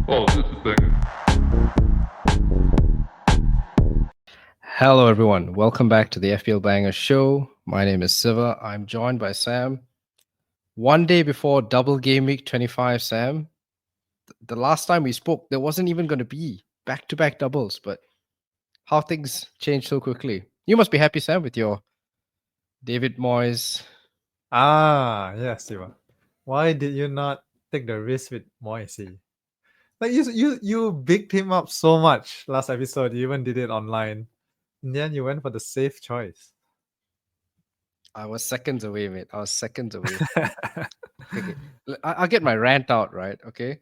Oh, just a second. Hello, everyone. Welcome back to the FPL Banger Show. My name is Siva. I'm joined by Sam. One day before Double Game Week 25, Sam, the last time we spoke, there wasn't even going to be back-to-back doubles, but how things changed so quickly. You must be happy, Sam, with your David Moyes. Yes, Siva. Why did you not take the risk with Moisey? Like you bigged him up so much last episode. You even did it online. In the end, you went for the safe choice. I was seconds away, mate. I was seconds away. Okay. I'll get my rant out, right? Okay.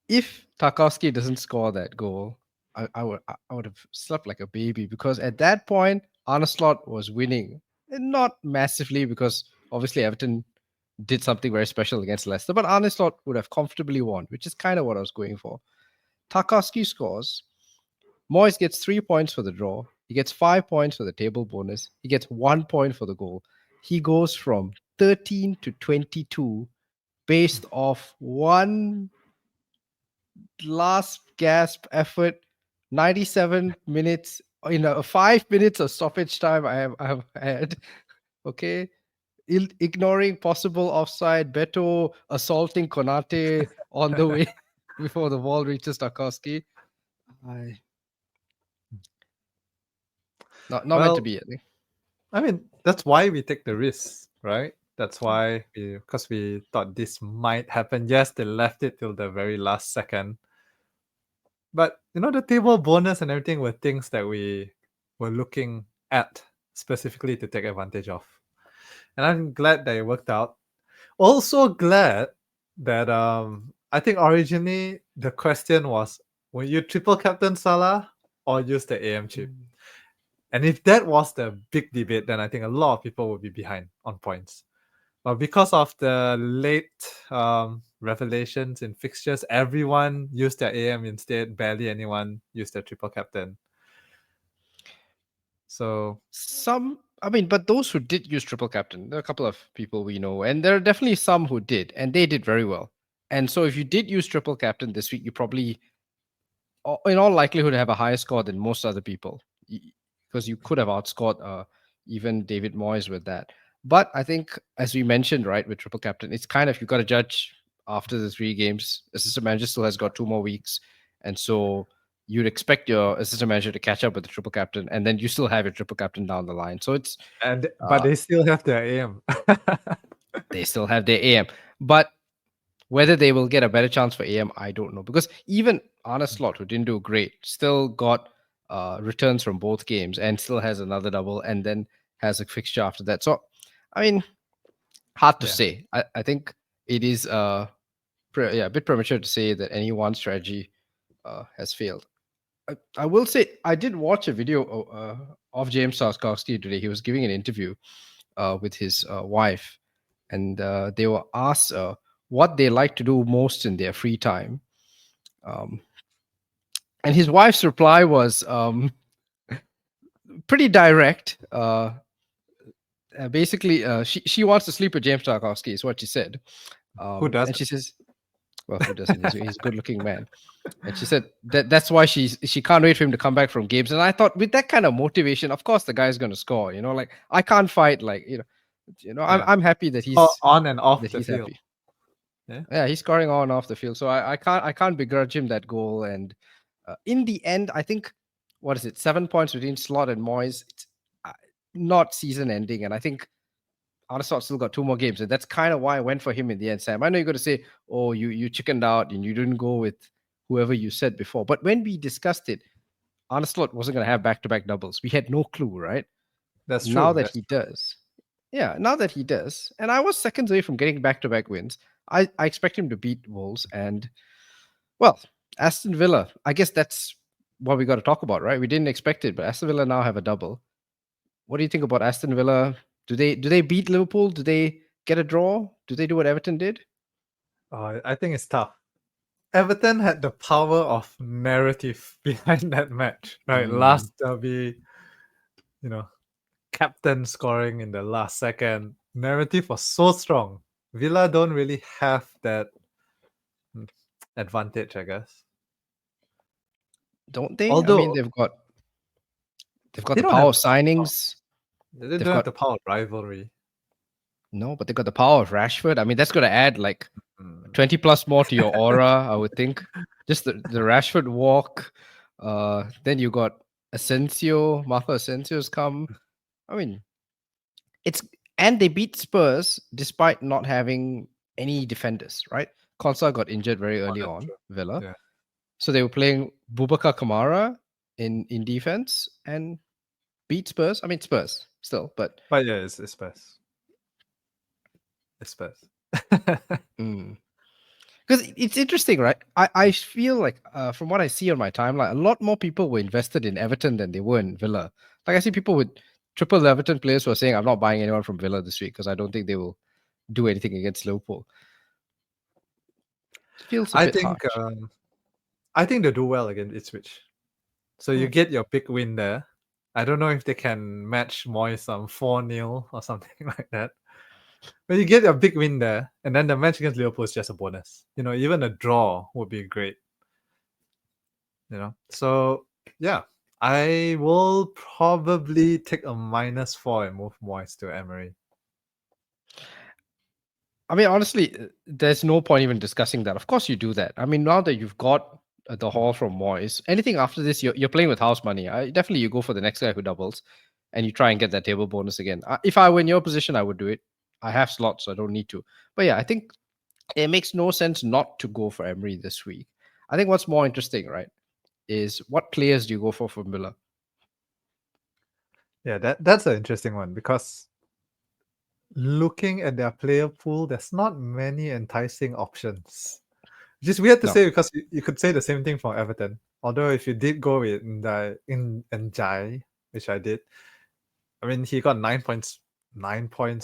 If Tarkowski doesn't score that goal, I would have slept like a baby because at that point Arne Slot was winning, and not massively because obviously Everton did something very special against Leicester, but Arne Slot would have comfortably won, which is kind of what I was going for. Tarkowski scores. Moyes gets 3 points for the draw. He gets 5 points for the table bonus. He gets 1 point for the goal. He goes from 13 to 22 based off one last gasp effort, 97 minutes, 5 minutes of stoppage time I have had. Okay. Ignoring possible offside, Beto assaulting Konate on the way before the ball reaches Tarkowski. Not meant to be, I think. I mean, that's why we take the risk, right? That's why because we thought this might happen. Yes, they left it till the very last second. But the table bonus and everything were things that we were looking at specifically to take advantage of. And I'm glad that it worked out. Also glad that I think originally the question was, will you triple captain Salah or use the AM chip? And if that was the big debate, then I think a lot of people would be behind on points. But because of the late revelations in fixtures, everyone used their AM instead. Barely anyone used their triple captain. So but those who did use triple captain, there are a couple of people we know, and there are definitely some who did, and they did very well. And so if you did use triple captain this week, you probably, in all likelihood, have a higher score than most other people because you could have outscored even David Moyes with that. But I think, as we mentioned, right, with triple captain, it's kind of, you got to judge after the 3 games. Assistant manager still has got 2 more weeks, and so you'd expect your assistant manager to catch up with the triple captain, and then you still have your triple captain down the line. So it's but they still have their AM. they still have their AM, but whether they will get a better chance for AM, I don't know. Because even Arne Slot, who didn't do great, still got returns from both games and still has another double and then has a fixture after that. So, I mean, hard to say. I think it is a bit premature to say that any one strategy has failed. I will say I did watch a video of James Tarkowski today. He was giving an interview with his wife, and they were asked what they like to do most in their free time. And his wife's reply was pretty direct. Basically, she wants to sleep with James Tarkowski, is what she said. Who does? And she says, well, who doesn't? He's a good-looking man. And she said that's why she can't wait for him to come back from games. And I thought, with that kind of motivation, of course the guy's going to score. Like, I can't fight. Like, I'm happy that he's on and off that the he's field. happy. Yeah, he's scoring on and off the field, so I can't begrudge him that goal. And in the end, I think, what is it, 7 points between Slot and Moyes. It's not season ending, and I think Arne Slot still got 2 more games, and that's kind of why I went for him in the end. Sam, I know you're going to say, oh, you chickened out and you didn't go with whoever you said before, but when we discussed it, Arne Slot wasn't going to have back-to-back doubles. We had no clue, right? that's true. Now that he does, and I was seconds away from getting back-to-back wins. I expect him to beat Wolves, and well, Aston Villa, I guess that's what we got to talk about, right? We didn't expect it, but Aston Villa now have a double. What do you think about Aston Villa? Do they beat Liverpool? Do they get a draw? Do they do what Everton did? I think it's tough. Everton had the power of narrative behind that match, right? Last derby, captain scoring in the last second. Narrative was so strong. Villa don't really have that advantage, I guess. Don't they? I mean, Although they've got they the don't have power of the signings. they They've don't have got the power of rivalry. no, but they've got the power of Rashford. I mean, that's going to add like Mm. 20 plus more to your aura, I would think. Just the Rashford walk. Then you got Asensio, Marco Asensio's come. I mean, it's and they beat Spurs despite not having any defenders, right? Konsa got injured very Oh, early that's on, true. Villa. Yeah. So they were playing Boubacar Kamara in defense and beat Spurs. I mean Spurs still, but But yeah, it's best. It's best. because it's interesting, right? I feel like from what I see on my timeline, a lot more people were invested in Everton than they were in Villa. Like I see people with triple Everton players who are saying, "I'm not buying anyone from Villa this week because I don't think they will do anything against Liverpool." It feels a I bit think harsh. I think they do well against Ipswich. So you Hmm. get your big win there. I don't know if they can match Moyes 4-0 or something like that. But you get a big win there, and then the match against Liverpool is just a bonus. Even a draw would be great. So yeah, I will probably take a -4 and move Moyes to Emery. I mean, honestly, there's no point even discussing that. Of course, you do that. I mean, now that you've got the haul from Moyes, anything after this, you're playing with house money. Definitely, you go for the next guy who doubles, and you try and get that table bonus again. If I were in your position, I would do it. I have slots, so I don't need to. But yeah, I think it makes no sense not to go for Emery this week. I think what's more interesting, right, is what players do you go for Miller? Yeah, that's an interesting one because looking at their player pool, there's not many enticing options. Which is weird to No. say because you could say the same thing for Everton. Although if you did go with Njai, which I did, I mean he got 9 points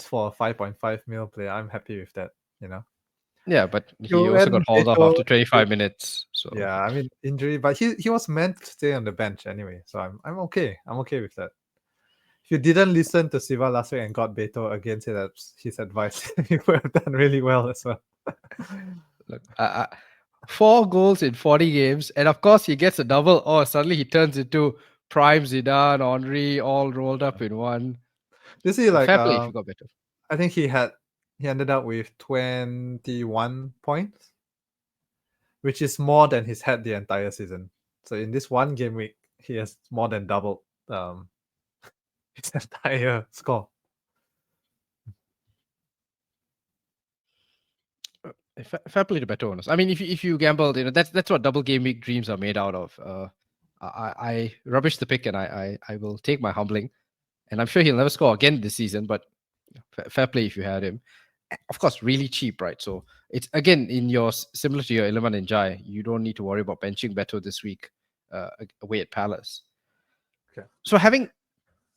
for a 5.5 mil player. I'm happy with that. Yeah, but he You also got and hauled off Beto, after 25 minutes. So yeah, I mean injury, but he was meant to stay on the bench anyway, so I'm okay. I'm okay with that. If you didn't listen to Siva last week and got Beto against his advice, you would have done really well as well. look, 4 goals in 40 games, and of course he gets a double. Oh, suddenly he turns into prime Zidane, Henry, all rolled up in one. You see, like Fair play if you got better. I think he ended up with 21 points, which is more than he's had the entire season. So in this one game week, he has more than doubled his entire score. Fair play to better owners. I mean, if you gambled, that's what double game week dreams are made out of. I rubbish the pick, and I will take my humbling, and I'm sure he'll never score again this season. But fair play if you had him. Of course, really cheap, right? So it's again in your similar to your Iliman and Jai, you don't need to worry about benching Beto this week away at Palace. Okay. So having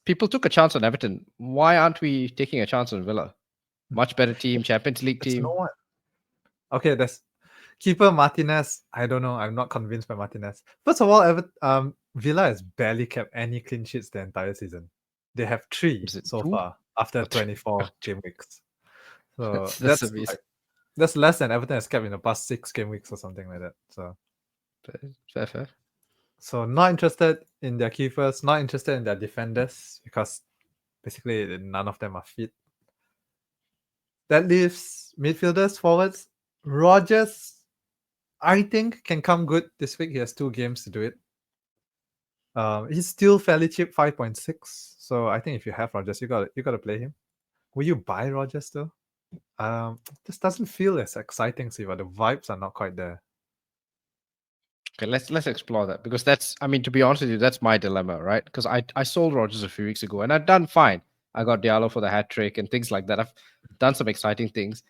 people took a chance on Everton, why aren't we taking a chance on Villa? Much better team, Champions League There's no team. one. Okay, there's keeper Martinez. I don't know. I'm not convinced by Martinez. First of all, Villa has barely kept any clean sheets the entire season. They have 3 Is it so two? far after Or three? 24 game weeks. So That's amazing. that's less than Everton has kept in the past 6 game weeks or something like that. Fair. So not interested in their keepers, not interested in their defenders because basically none of them are fit. That leaves midfielders, forwards. Rogers, I think, can come good this week. He has 2 games to do it. He's still fairly cheap, 5.6. So I think if you have Rogers, you got to play him. Will you buy Rogers though? This doesn't feel as exciting, Siva. The vibes are not quite there. Okay, let's explore that because that's, I mean, to be honest with you, that's my dilemma, right? Because I sold Rogers a few weeks ago and I've done fine. I got Diallo for the hat trick and things like that. I've done some exciting things,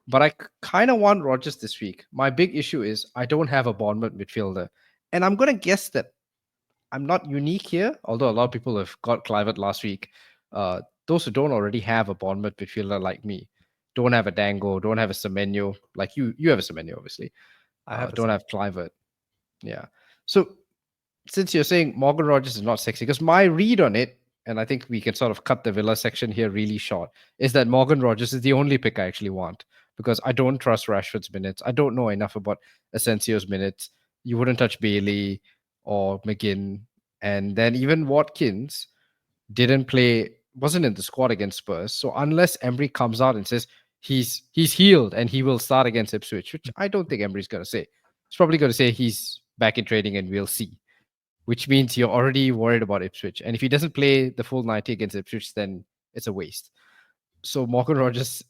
but I kind of want Rogers this week. My big issue is I don't have a Bournemouth midfielder, and I'm gonna guess that I'm not unique here. Although a lot of people have got Clivert last week, those who don't already have a Bournemouth midfielder like me, don't have a Dango, don't have a Semenyo, like you have a Semenyo, obviously. I have Don't have Clivert. Yeah. So since you're saying Morgan Rogers is not sexy, because my read on it, and I think we can sort of cut the Villa section here really short, is that Morgan Rogers is the only pick I actually want. because I don't trust Rashford's minutes. I don't know enough about Asensio's minutes. You wouldn't touch Bailey or McGinn. And then even Watkins wasn't in the squad against Spurs. So unless Emery comes out and says he's healed and he will start against Ipswich, which I don't think Emery's going to say. He's probably going to say he's back in training and we'll see, which means you're already worried about Ipswich. And if he doesn't play the full 90 against Ipswich, then it's a waste. So Morgan Rogers,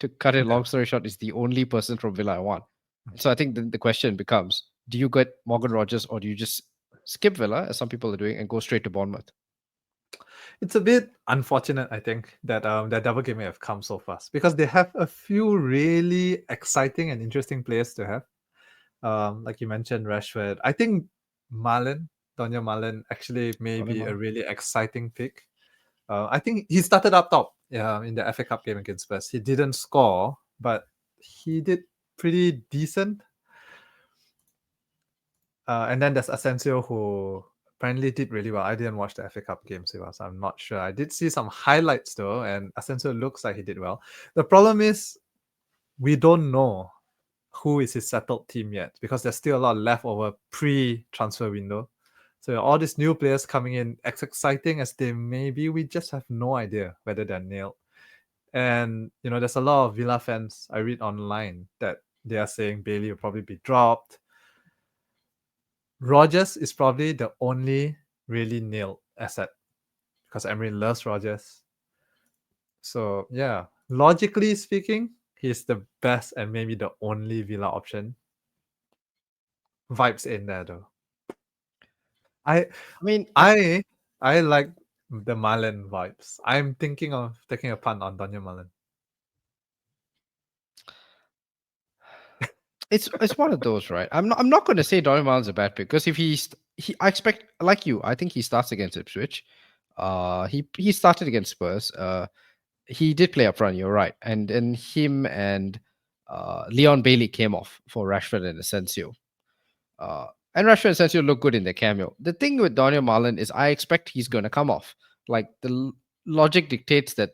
to cut it long story short, is the only person from Villa I want. So I think the question becomes, do you get Morgan Rogers or do you just skip Villa, as some people are doing, and go straight to Bournemouth? It's a bit unfortunate, I think, that that double game may have come so fast because they have a few really exciting and interesting players to have. Like you mentioned, Rashford. I think Daniel Malen, actually may be a really exciting pick. I think he started up top in the FA Cup game against Spurs. He didn't score, but he did pretty decent. And then there's Asensio, who apparently did really well. I didn't watch the FA Cup game, so I'm not sure. I did see some highlights though, and Asensio looks like he did well. The problem is we don't know who is his settled team yet because there's still a lot left over pre-transfer window. So all these new players coming in, as exciting as they may be, we just have no idea whether they're nailed. And there's a lot of Villa fans I read online that they are saying Bailey will probably be dropped. Rogers is probably the only really nailed asset because Emery loves Rogers. So yeah, logically speaking, he's the best and maybe the only Villa option. Vibes in there though. I like the Malen vibes. I'm thinking of taking a punt on Daniel Malen. It's one of those, right? I'm not going to say Daniel Malen's a bad pick because if I expect, like you, I think he starts against Ipswich. He started against Spurs. He did play up front. You're right, and him and Leon Bailey came off for Rashford and Asensio. And Rashford and Asensio look good in their cameo. The thing with Daniel Malen is I expect he's going to come off. Like the logic dictates that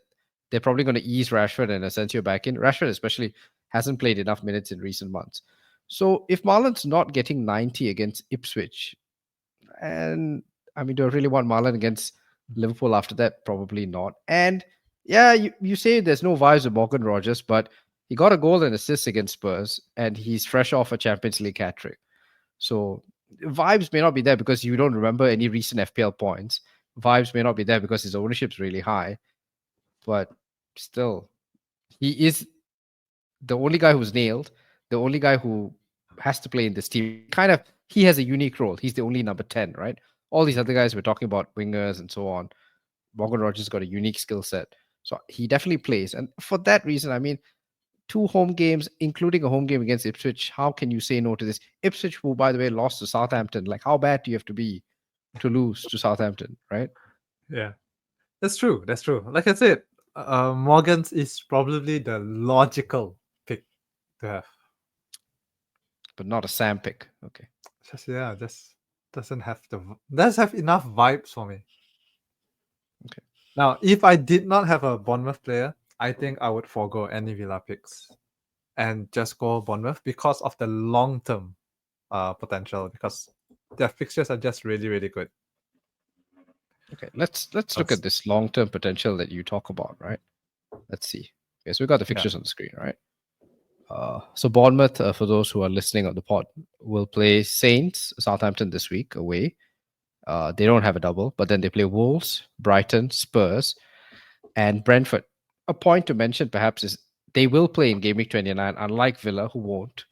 they're probably going to ease Rashford and Asensio back in. Rashford especially hasn't played enough minutes in recent months. So if Malen's not getting 90 against Ipswich, and I mean, do I really want Malen against Liverpool after that? Probably not. And yeah, you say there's no vibes with Morgan Rogers, but he got a goal and assist against Spurs, and he's fresh off a Champions League hat-trick. So vibes may not be there because you don't remember any recent FPL points. Vibes may not be there because his ownership's really high, but still, he is the only guy who's nailed, the only guy who has to play in this team. He has a unique role. He's the only number 10, right? All these other guys we're talking about, wingers and so on. Morgan Rogers got a unique skill set. So he definitely plays. And for that reason, I mean, 2 home games, including a home game against Ipswich. How can you say no to this? Ipswich, who, by the way, lost to Southampton. Like, how bad do you have to be to lose to Southampton, right? Yeah, that's true. That's true. Like I said, Morgan's is probably the logical pick to have. But not a Sam pick. Okay. Just doesn't have enough vibes for me. Okay. Now, if I did not have a Bournemouth player, I think I would forego any Villa picks and just go Bournemouth because of the long-term potential, because their fixtures are just really, really good. Okay. Let's look at this long-term potential that you talk about, right? Let's see. Okay, so we got the fixtures on the screen, right? So Bournemouth, for those who are listening on the pod, will play Saints, Southampton this week away. They don't have a double, but then they play Wolves, Brighton, Spurs, and Brentford. A point to mention perhaps is they will play in Game Week 29, unlike Villa, who won't.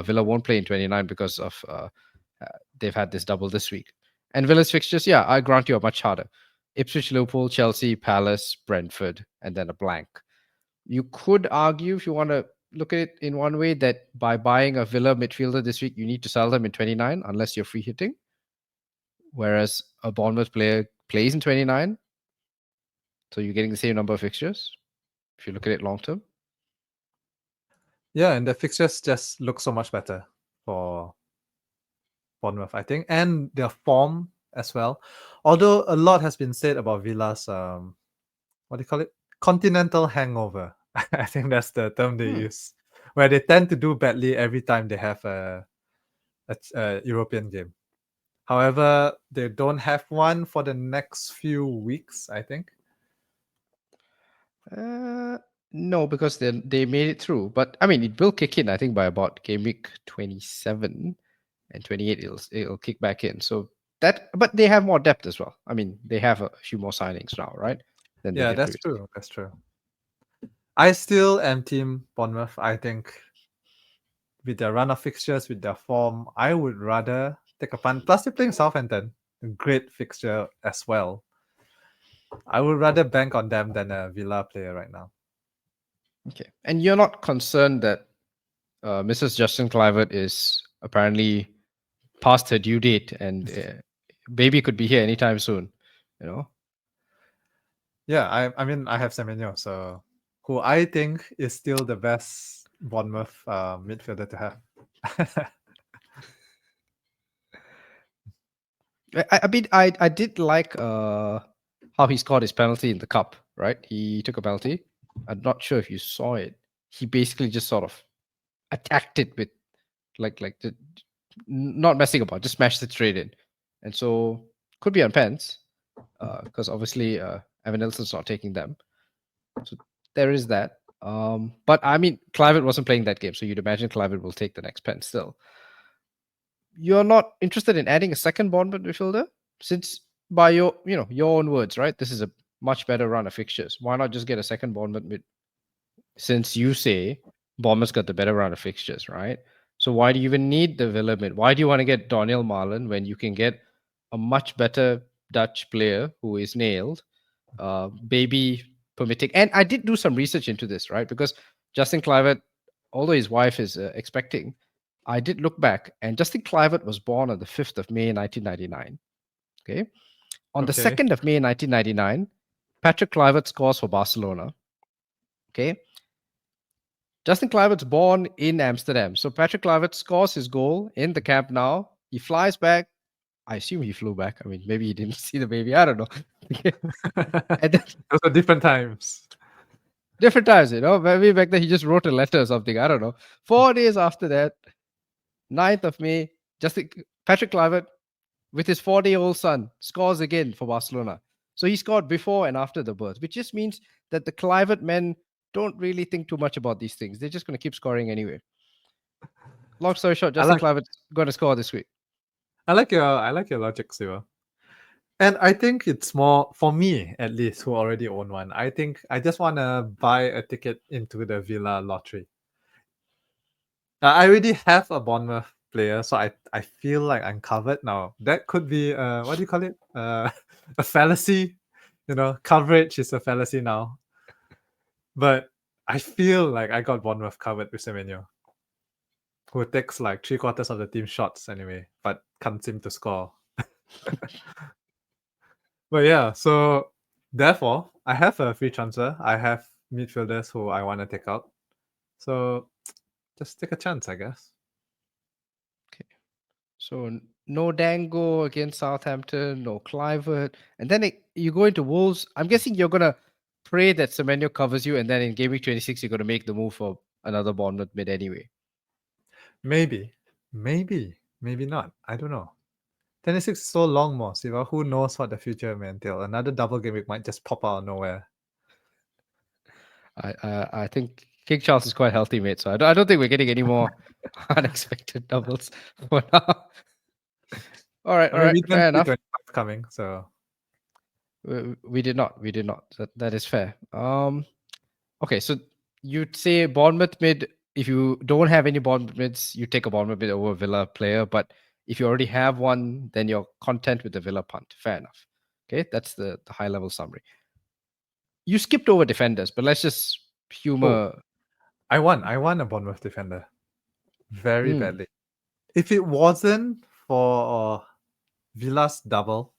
Villa won't play in 29 because of they've had this double this week. And Villa's fixtures, yeah, I grant you, are much harder. Ipswich, Liverpool, Chelsea, Palace, Brentford, and then a blank. You could argue, if you want to look at it in one way, that by buying a Villa midfielder this week, you need to sell them in 29 unless you're free hitting. Whereas a Bournemouth player plays in 29. So you're getting the same number of fixtures if you look at it long term. Yeah, and the fixtures just look so much better for Bournemouth, I think, and their form as well. Although a lot has been said about Villa's what do you call it? Continental hangover I think that's the term they Hmm. use, where they tend to do badly every time they have a European game. However, they don't have one for the next few weeks, I think. Uh, no, because they made it through. But I mean, it will kick in. I think by about game week 27 and 28, it'll kick back in. So that, but they have more depth as well. I mean, they have a few more signings now, right? Than they Yeah, did that's previously. true. That's true. I still am team Bournemouth. I think with their run of fixtures, with their form, I would rather take a punt. Plus, they're playing Southampton, a great fixture as well. I would rather bank on them than a Villa player right now. Okay, and you're not concerned that Mrs. Justin Clivert is apparently past her due date and baby could be here anytime soon. You know. Yeah, I mean, I have Semenyo, so who I think is still the best Bournemouth midfielder to have. I mean, I did like how he scored his penalty in the cup. Right, he took a penalty. I'm not sure if you saw it. He basically just sort of attacked it with not messing about, just smashed it straight in, and so could be on pens because obviously Evan Nelson's not taking them. So there is that. But I mean, Clivert wasn't playing that game, so you'd imagine Clivert will take the next pen still. You're not interested in adding a second Bournemouth midfielder, since by your own words, right? This is a much better run of fixtures. Why not just get a second Bournemouth mid? Since you say Bournemouth's got the better run of fixtures, right? So why do you even need the Villa mid? Why do you want to get Daniel Marlon when you can get a much better Dutch player who is nailed, baby permitting? And I did do some research into this, right? Because Justin Clivert, although his wife is expecting, I did look back, and Justin Clivert was born on the 5th of May, 1999. Okay. On the Okay. 2nd of May, 1999, Patrick Clivert scores for Barcelona. Okay. Justin Kluivert's born in Amsterdam. So Patrick Kluivert scores his goal in the Camp Nou. He flies back. I assume he flew back. I mean, maybe he didn't see the baby. I don't know. And then Those are different times. different times, maybe back then he just wrote a letter or something. I don't know. 4 days after that, 9th of May, Patrick Kluivert with his 4-day-old son scores again for Barcelona. So he scored before and after the birth, which just means that the Kluivert men don't really think too much about these things. They're just going to keep scoring anyway. Long story short, I Justin like Kluivert's going to score this week. I like your logic, Siva. And I think it's more for me, at least, who already own one. I think I just want to buy a ticket into the Villa lottery. I already have a Bournemouth player, so I feel like I'm covered now. That could be what do you call it? A fallacy. Coverage is a fallacy now. But I feel like I got Bournemouth covered with Semenyo, who takes like 3/4 of the team shots anyway, but can't seem to score. But yeah, so therefore, I have a free transfer. I have midfielders who I want to take out. So just take a chance, I guess. Okay. So no Dango against Southampton, no Clivert. And then you go into Wolves. I'm guessing you're going to pray that Semenyo covers you. And then in Game Week 26, you're going to make the move for another Bournemouth mid anyway. Maybe, maybe not. I don't know. 26 is so long more, Siva. Who knows what the future may entail? Another double game week might just pop out of nowhere. I think King Charles is quite healthy, mate. So I don't think we're getting any more unexpected doubles for now. All right, I mean, we didn't fair see enough. 25 coming, so We did not. We did not. That is fair. Okay, so you'd say Bournemouth mid. If you don't have any Bournemouth mids, you take a Bournemouth mid over a Villa player. But if you already have one, then you're content with the Villa punt. Fair enough. Okay, that's the high level summary. You skipped over defenders, but let's just humor. I won a Bournemouth defender very Hmm. badly. If it wasn't for Villa's double,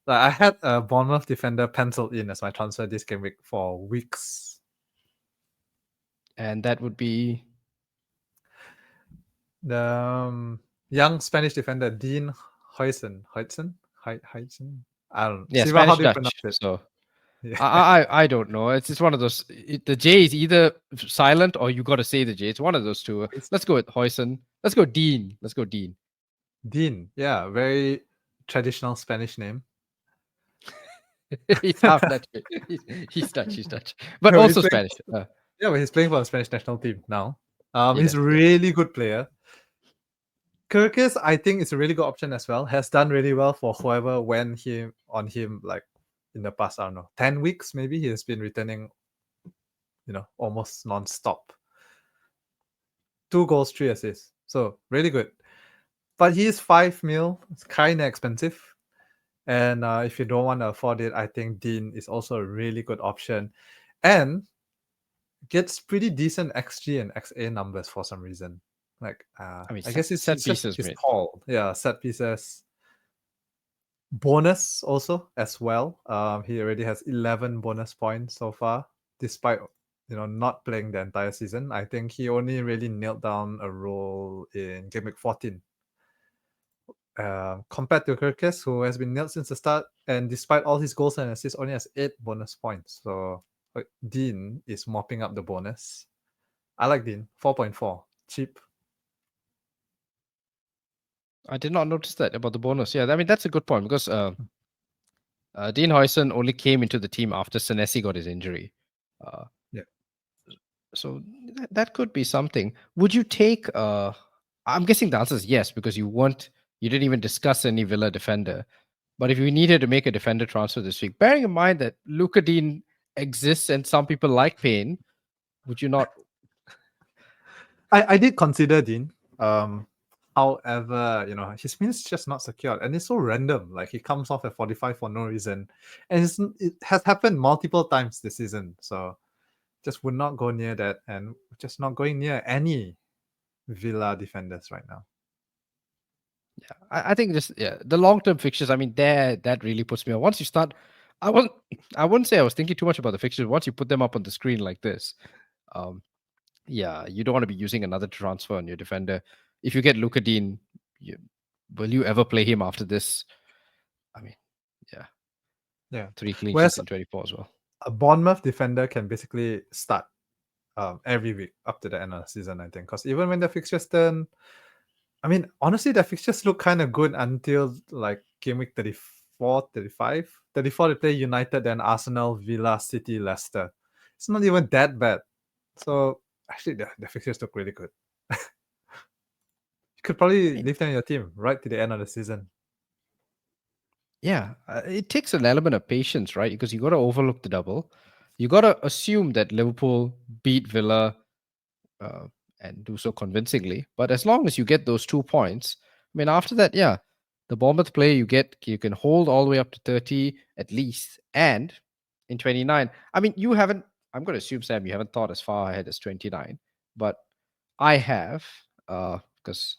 like I had a Bournemouth defender penciled in as my transfer this game week for weeks. And that would be The young Spanish defender Dean Huijsen. I don't know. Siva, how Spanish do you pronounce Dutch. it? So Yeah. I don't know. It's just one of those. The J is either silent or you got to say the J. It's one of those two. It's Let's go with Hoyson. Let's go Dean. Let's go Dean. Dean. Yeah, very traditional Spanish name. He's half Dutch. He's Dutch. He's Dutch, but No, he's also playing. Spanish. Yeah, but he's playing for the Spanish national team now. Yeah, He's a really good player. Kirkis, I think, is a really good option as well. Has done really well for whoever went on him like in the past, I don't know, 10 weeks maybe. He has been returning, almost non-stop. 2 goals, 3 assists. So really good. But he is 5 mil. It's kind of expensive. And if you don't want to afford it, I think Dean is also a really good option. And gets pretty decent XG and XA numbers for some reason. Like, I mean, I guess set he's pieces, mate. tall. Yeah, set pieces. Bonus also as well. He already has 11 bonus points so far, despite not playing the entire season. I think he only really nailed down a role in game week 14. Compared to Kirkes, who has been nailed since the start, and despite all his goals and assists, only has 8 bonus points. So Dean is mopping up the bonus. I like Dean. 4.4. Cheap. I did not notice that about the bonus. Yeah, I mean that's a good point because Dean Hoyson only came into the team after Senesi got his injury. Yeah. So that could be something. Would you take? I'm guessing the answer is yes because you didn't even discuss any Villa defender. But if you needed to make a defender transfer this week, bearing in mind that Luka Dean exists and some people like Payne, would you not? I did consider Dean. However, his minutes just not secured, and it's so random. Like he comes off at 45 for no reason, and it has happened multiple times this season. So just would not go near that, and just not going near any Villa defenders right now. Yeah, I think the long term fixtures. I mean, that really puts me on. Once you start, I wasn't I wouldn't say I was thinking too much about the fixtures. Once you put them up on the screen like this, um, yeah, you don't want to be using another transfer on your defender. If you get Luka Dean, will you ever play him after this? I mean, Yeah. 3 clean sheets Whereas in 24 as well. a Bournemouth defender can basically start every week up to the end of the season, I think. Because even when the fixtures turn, I mean, honestly, the fixtures look kind of good until like game week 34, 35. 34, they play United, then Arsenal, Villa, City, Leicester. It's not even that bad. So actually, the fixtures look really good. You could probably leave them in your team right to the end of the season. Yeah, it takes an element of patience, right? Because you got to overlook the double. You got to assume that Liverpool beat Villa uh, and do so convincingly. But as long as you get those 2 points, I mean, after that, yeah, the Bournemouth play you can hold all the way up to 30 at least, and in 29. I mean, you haven't. I'm going to assume Sam, you haven't thought as far ahead as 29, but I have because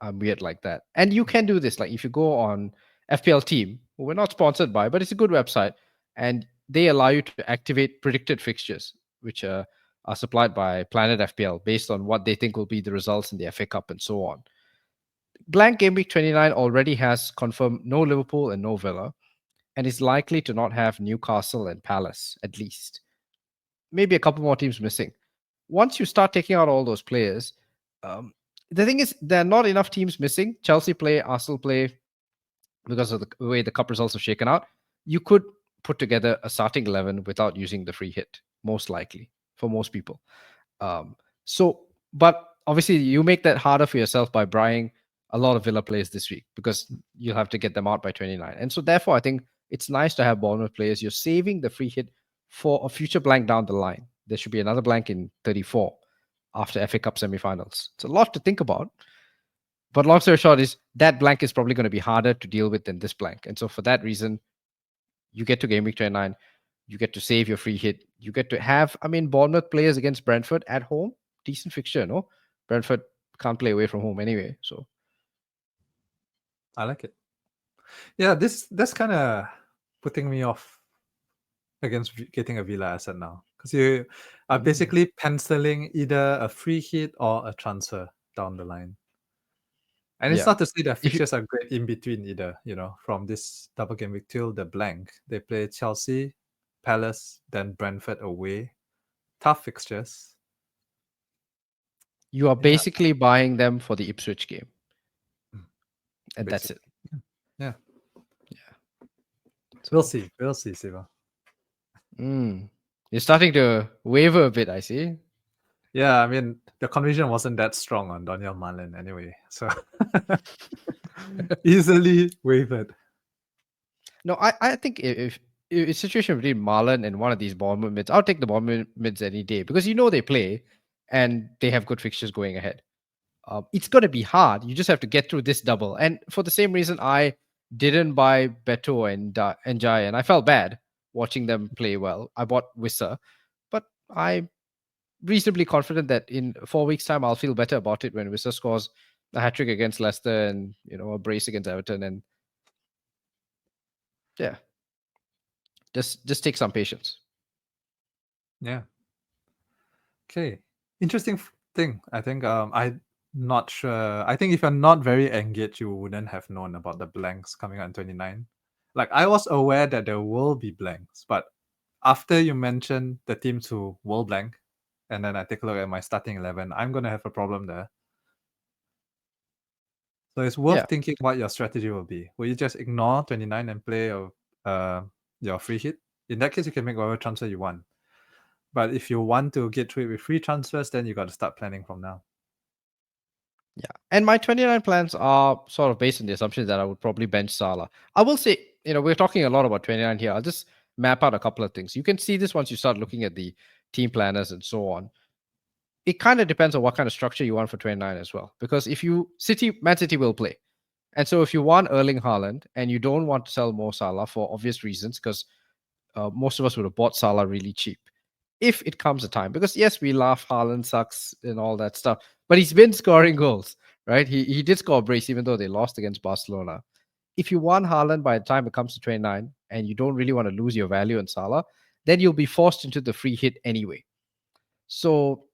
I'm weird like that. And you can do this. Like if you go on FPL Team, who we're not sponsored by, but it's a good website, and they allow you to activate predicted fixtures, which are supplied by Planet FPL based on what they think will be the results in the FA Cup and so on. Blank Game Week 29 already has confirmed no Liverpool and no Villa, and is likely to not have Newcastle and Palace at least. Maybe a couple more teams missing. Once you start taking out all those players, um, the thing is, there are not enough teams missing. Chelsea play, Arsenal play, because of the way the cup results are shaken out. You could put together a starting 11 without using the free hit, most likely, for most people. But obviously, you make that harder for yourself by buying a lot of Villa players this week because you'll have to get them out by 29. And so, therefore, I think it's nice to have Bournemouth players. You're saving the free hit for a future blank down the line. There should be another blank in 34 after FA Cup semi-finals. It's a lot to think about. But long story short is that blank is probably going to be harder to deal with than this blank. And so for that reason, you get to game week 29, you get to save your free hit. You get to have, I mean, Bournemouth players against Brentford at home, decent fixture, no? Brentford can't play away from home anyway. So I like it. Yeah, that's kind of putting me off against getting a Villa asset now, because you are basically penciling either a free hit or a transfer down the line. And it's yeah. not to say the If you, fixtures are great in between either, from this double game week till the blank. They play Chelsea, Palace, then Brentford away. Tough fixtures. You are Yeah, basically buying them for the Ipswich game, and that's it. basically. Yeah. Yeah. We'll So, see. We'll see, Siva. you're starting to waver a bit, I see. Yeah, I mean, the conviction wasn't that strong on Daniel Malin anyway. So easily wavered. No, I think if a situation between Marlon and one of these Bournemouth mids, I'll take the Bournemouth mids any day because you know they play and they have good fixtures going ahead. It's going to be hard. You just have to get through this double. And for the same reason, I didn't buy Beto and Jai, and I felt bad watching them play well. I bought Wissa, but I'm reasonably confident that in 4 weeks' time, I'll feel better about it when Wissa scores a hat trick against Leicester and a brace against Everton. And yeah, just take some patience. Yeah. Okay. Interesting thing. I think I'm not sure. I think if you're not very engaged, you wouldn't have known about the blanks coming out in 29. Like I was aware that there will be blanks, but after you mentioned the teams who will blank, and then I take a look at my starting 11, I'm gonna have a problem there. So it's worth Yeah. thinking what your strategy will be. Will you just ignore 29 and play your free hit? In that case, you can make whatever transfer you want. But if you want to get through it with free transfers, then you got to start planning from now. Yeah. And my 29 plans are sort of based on the assumption that I would probably bench Salah. I will say, we're talking a lot about 29 here. I'll just map out a couple of things. You can see this once you start looking at the team planners and so on. It kind of depends on what kind of structure you want for 29 as well. Because if Man City will play. And so if you want Erling Haaland and you don't want to sell Mo Salah for obvious reasons, because most of us would have bought Salah really cheap if it comes a time. Because yes, we laugh Haaland sucks and all that stuff, but he's been scoring goals, right? He did score a brace even though they lost against Barcelona. If you want Haaland by the time it comes to 29 and you don't really want to lose your value in Salah, then you'll be forced into the free hit anyway. So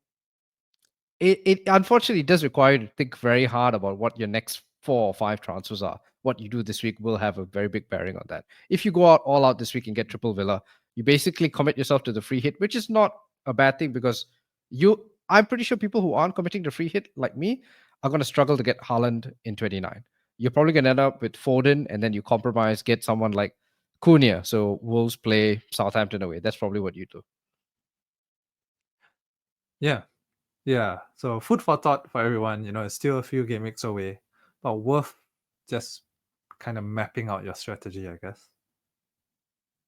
it unfortunately does require you to think very hard about what your next 4 or 5 transfers are. What you do this week will have a very big bearing on that. If you go out all out this week and get triple Villa, you basically commit yourself to the free hit, which is not a bad thing because I'm pretty sure people who aren't committing the free hit like me are going to struggle to get Haaland in 29. You're probably going to end up with Foden and then you compromise, get someone like Cunha. So Wolves play Southampton away. That's probably what you do. Yeah. Yeah. So food for thought for everyone. It's still a few game weeks away, but worth just kind of mapping out your strategy, I guess.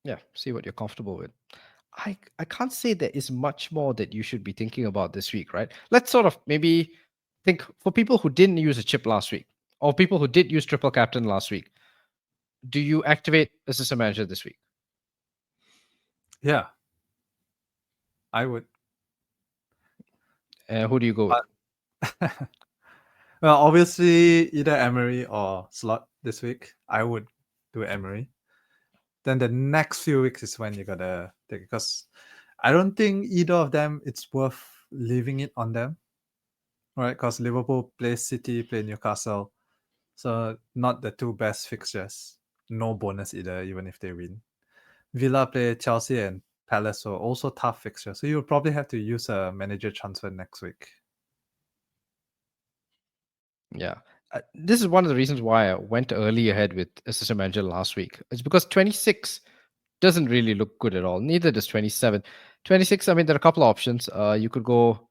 Yeah, see what you're comfortable with. I can't say there is much more that you should be thinking about this week, right? Let's sort of maybe think for people who didn't use a chip last week, or people who did use triple captain last week. Do you activate assistant manager this week? Yeah. I would. Who do you go with? Well, obviously either Emery or Slot this week. I would do Emery. Then the next few weeks is when you gotta take, because I don't think either of them it's worth leaving it on them, right? Because Liverpool plays City, play Newcastle, so not the two best fixtures. No bonus either, even if they win. Villa play Chelsea and Palace, so also tough fixtures. So you'll probably have to use a manager transfer next week. Yeah. This is one of the reasons why I went early ahead with assistant manager last week. It's because 26 doesn't really look good at all. Neither does 27. 26, I mean, there are a couple of options. You could go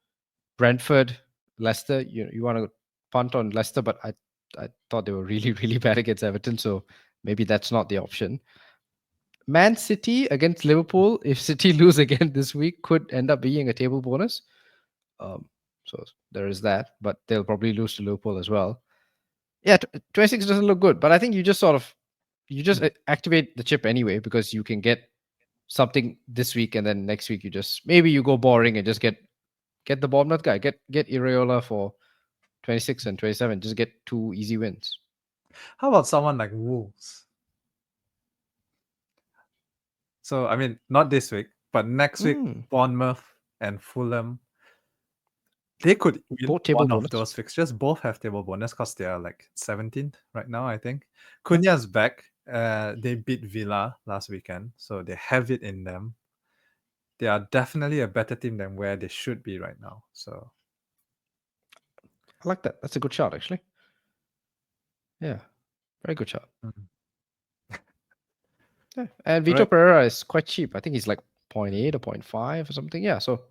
Brentford, Leicester. You want to punt on Leicester, but I thought they were really, really bad against Everton. So maybe that's not the option. Man City against Liverpool, if City lose again this week, could end up being a table bonus. So there is that, but they'll probably lose to Liverpool as well. Yeah, 26 doesn't look good, but I think you just activate the chip anyway because you can get something this week and then next week maybe you go boring and just get the Bournemouth guy, get Ireola for 26 and 27, just get 2 easy wins. How about someone like Wolves? So, I mean, not this week, but next week, Bournemouth and Fulham. They could win Both table one of bonus. those fixtures. Both have table bonus because they are like 17th right now, I think. Cunha's back, They beat Villa last weekend, so they have it in them. They are definitely a better team than where they should be right now. So I like that. That's a good shot, actually. Yeah, very good shot. Yeah. And Vitor Right. Pereira is quite cheap. I think he's like 0.8 or 0.5 or something. Yeah. So,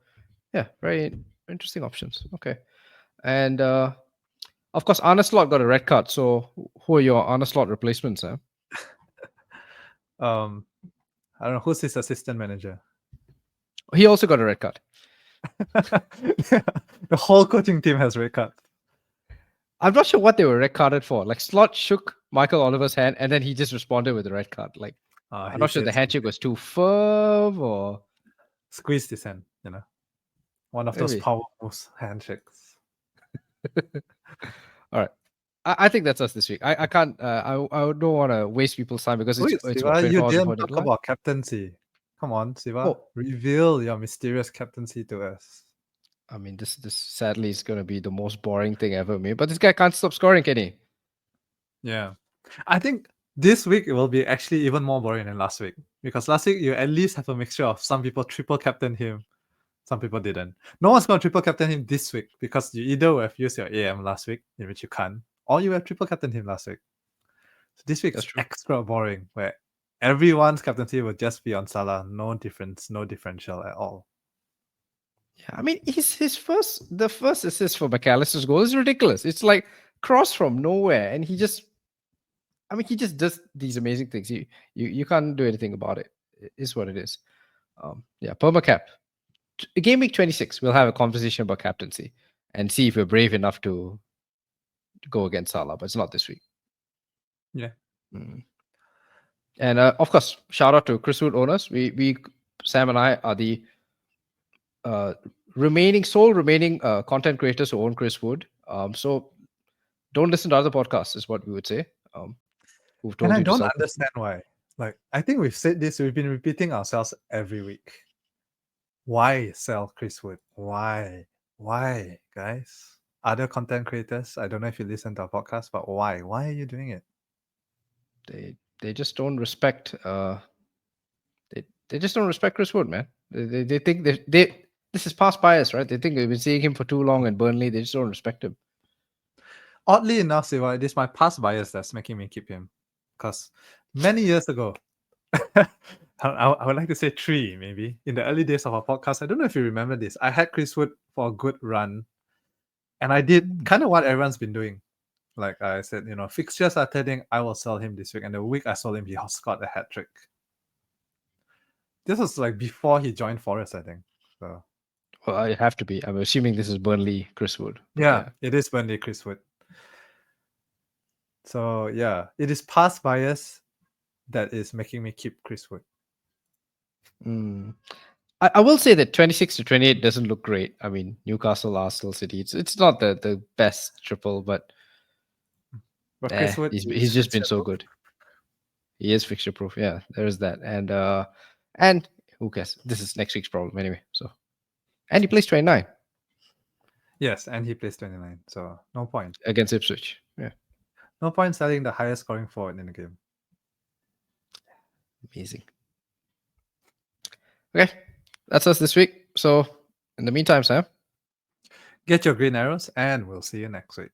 yeah, very interesting options. Okay. And of course, Arne Slot got a red card. So, who are your Arne Slot replacements? Huh? I don't know who's his assistant manager. He also got a red card. The whole coaching team has red cards. I'm not sure what they were red carded for. Like, Slot shook Michael Oliver's hand and then he just responded with a red card. Like, I'm He not sure said the handshake was too firm or squeezed his hand, one of those maybe. power moves handshakes. All right. I think that's us this week. I can't. I don't want to waste people's time because Wait, it's Siva, what, you 24 hours before didn't talk deadline. about captaincy. Come on, Siva. Oh, Reveal your mysterious captaincy to us. I mean, this sadly is going to be the most boring thing ever, made. But this guy can't stop scoring, can he? Yeah. I think this week it will be actually even more boring than last week. Because last week you at least have a mixture of some people triple captain him, some people didn't. No one's going to triple captain him this week because you either have used your AM last week, in which you can't, or you have triple captain him last week. So this week's That's true. extra boring, where everyone's captaincy will just be on Salah. No difference, no differential at all. Yeah, I mean, the first assist for McAllister's goal is ridiculous. It's like cross from nowhere, and he just does these amazing things. You can't do anything about it. It is what it is. Yeah, permacap. Game week 26, we'll have a conversation about captaincy and see if we're brave enough to go against Salah, but it's not this week. Yeah. And of course, shout out to Chris Wood owners. We Sam and I are the sole remaining content creators who own Chris Wood. So don't listen to other podcasts, is what we would say. Who've told And I you to don't sell. understand why. Like, I think we've said this, we've been repeating ourselves every week. Why sell Chris Wood? Why? Why, guys? Other content creators, I don't know if you listen to our podcast, but why? Why are you doing it? They just don't respect they just don't respect Chris Wood, man. They think they this is past bias, right? They think they've been seeing him for too long in Burnley. They just don't respect him. Oddly enough, Siva, it is my past bias that's making me keep him. Because many years ago, I would like to say 3, maybe, in the early days of our podcast. I don't know if you remember this. I had Chris Wood for a good run. And I did kind of what everyone's been doing. Like I said, fixtures are telling I will sell him this week. And the week I sold him, he scored a hat trick. This was like before he joined Forest, I think. So Well, I have to be. I'm assuming this is Burnley Chris Wood. yeah, it is Burnley Chris Wood. So yeah, it is past bias that is making me keep Chris Wood. I will say that 26 to 28 doesn't look great. I mean, Newcastle, Arsenal, City. It's not the best triple, but Chris Wood, he's just been so good. He is fixture proof. Yeah, there is that. And who cares? This is next week's problem anyway. So, and he plays 29. Yes, and he plays 29. So no point against Ipswich. Yeah, no point selling the highest scoring forward in the game. Amazing. Okay, that's us this week. So in the meantime, Sam, get your green arrows, and we'll see you next week.